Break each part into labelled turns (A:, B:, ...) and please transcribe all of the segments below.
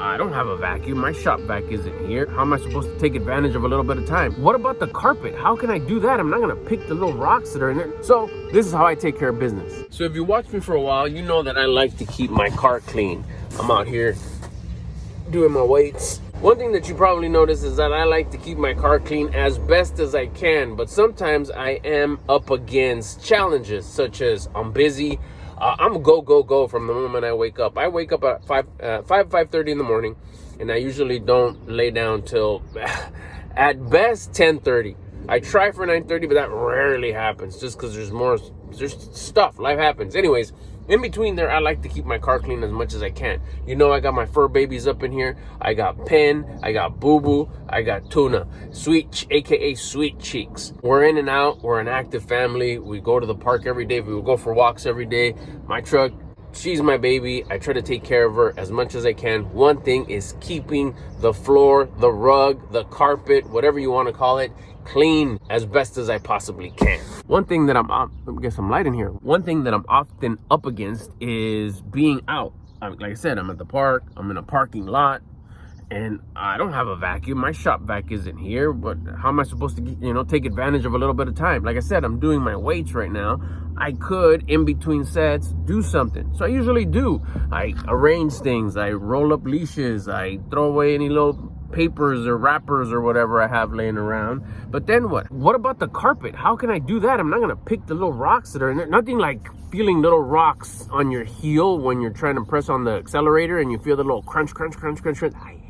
A: I don't have a vacuum. My shop vac isn't here. How am I supposed to take advantage of a little bit of time? What about the carpet? How can I do that? I'm not gonna pick the little rocks that are in there. So this is how I take care of business. So if you watch me for a while, you know that I like to keep my car clean. I'm out here doing my weights. One thing that you probably notice is that I like to keep my car clean as best as I can, but sometimes I am up against challenges, such as I'm busy. I'm go from the moment I wake up. I wake up at 5:30 in the morning, and I usually don't lay down till at best 10:30. I try for 9:30, but that rarely happens just because there's stuff, life happens. Anyways, in between there, I like to keep my car clean as much as I can. You know, I got my fur babies up in here. I got Pen, I got Boo Boo, I got Tuna, aka Sweet Cheeks. We're in and out. We're an active family. We go to the park every day. We will go for walks every day. My truck, she's my baby. I try to take care of her as much as I can. One thing is keeping the floor, the rug, the carpet, whatever you want to call it, clean as best as I possibly can. One thing that I get some light in here. One thing that I'm often up against is being out. Like I said, I'm at the park. I'm in a parking lot, and I don't have a vacuum. My shop vac isn't here. But how am I supposed to, take advantage of a little bit of time? Like I said, I'm doing my weights right now. I could, in between sets, do something. So I usually do. I arrange things. I roll up leashes. I throw away any little papers or wrappers or whatever I have laying around. But then what about the carpet? How can I do that? I'm not gonna pick the little rocks that are in there. Nothing like feeling little rocks on your heel when you're trying to press on the accelerator and you feel the little crunch. I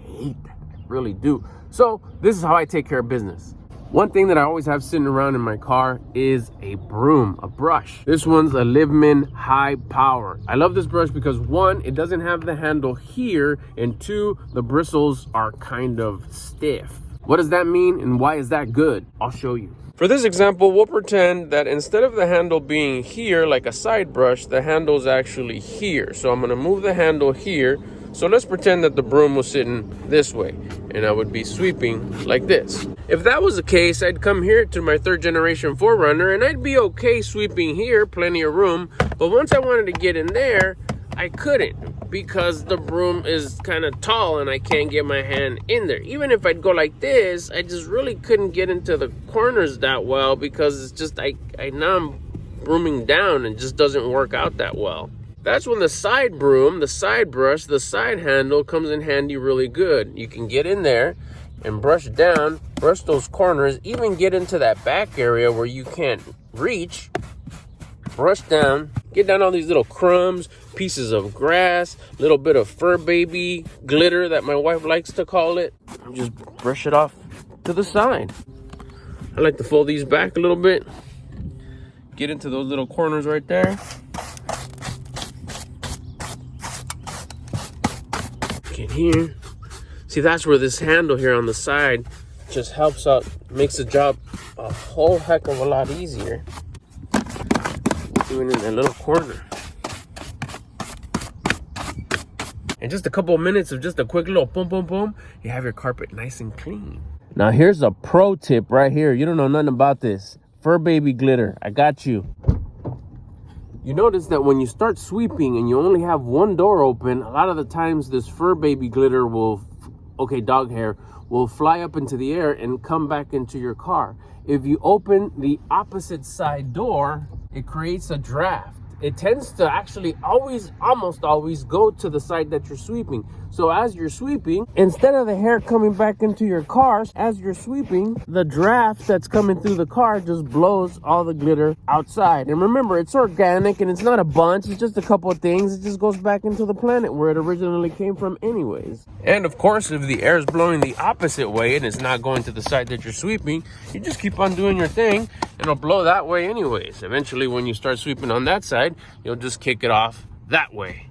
A: hate that, I really do. So this is how I take care of business. One thing that I always have sitting around in my car is a broom, a brush. This one's a Liveman High Power. I love this brush because one, it doesn't have the handle here, and two, the bristles are kind of stiff. What does that mean and why is that good? I'll show you. For this example, we'll pretend that instead of the handle being here like a side brush, the handle's actually here. So I'm gonna move the handle here. So let's pretend that the broom was sitting this way and I would be sweeping like this. If that was the case, I'd come here to my 3rd generation 4Runner and I'd be okay sweeping here, plenty of room. But once I wanted to get in there, I couldn't because the broom is kind of tall and I can't get my hand in there. Even if I'd go like this, I just really couldn't get into the corners that well because it's just, now I'm brooming down and it just doesn't work out that well. That's when the side broom, the side brush, the side handle comes in handy really good. You can get in there and brush down, brush those corners, even get into that back area where you can't reach. Brush down, get down all these little crumbs, pieces of grass, little bit of fur baby glitter that my wife likes to call it. And just brush it off to the side. I like to fold these back a little bit. Get into those little corners right there. Get here. See, that's where this handle here on the side just helps out, makes the job a whole heck of a lot easier. Doing it in that little corner. And just a couple of minutes of just a quick little boom, boom, boom, you have your carpet nice and clean. Now here's a pro tip right here. You don't know nothing about this. Fur baby glitter, I got you. You notice that when you start sweeping and you only have one door open, a lot of the times this fur baby glitter dog hair will fly up into the air and come back into your car. If you open the opposite side door, it creates a draft. It tends to actually almost always go to the side that you're sweeping. So as you're sweeping, instead of the hair coming back into your car, as you're sweeping, the draft that's coming through the car just blows all the glitter outside. And remember, it's organic and it's not a bunch, it's just a couple of things. It just goes back into the planet where it originally came from anyways. And of course, if the air is blowing the opposite way and it's not going to the side that you're sweeping, you just keep on doing your thing and it'll blow that way anyways. Eventually, when you start sweeping on that side, you'll just kick it off that way.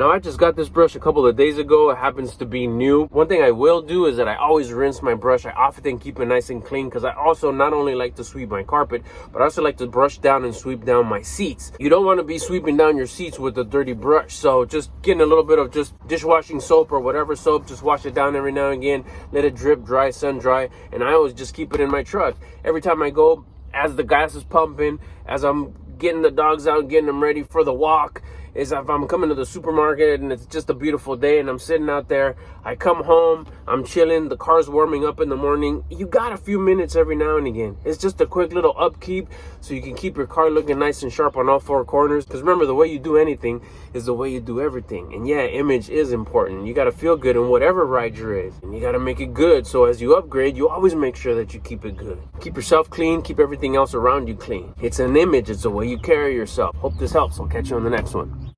A: Now I just got this brush a couple of days ago. It happens to be new. One thing I will do is that I always rinse my brush. I often keep it nice and clean because I also not only like to sweep my carpet, but I also like to brush down and sweep down my seats. You don't want to be sweeping down your seats with a dirty brush. So just getting a little bit of just dishwashing soap or whatever soap, just wash it down every now and again, let it drip, dry, sun dry, and I always just keep it in my truck. Every time I go, as the gas is pumping, as I'm getting the dogs out, getting them ready for the walk, is if I'm coming to the supermarket and it's just a beautiful day and I'm sitting out there, I come home, I'm chilling, the car's warming up in the morning. You got a few minutes every now and again. It's just a quick little upkeep so you can keep your car looking nice and sharp on all four corners. Because remember, the way you do anything is the way you do everything. And yeah, image is important. You got to feel good in whatever ride you're in. And you got to make it good. So as you upgrade, you always make sure that you keep it good. Keep yourself clean, keep everything else around you clean. It's an image, it's the way you carry yourself. Hope this helps. I'll catch you on the next one.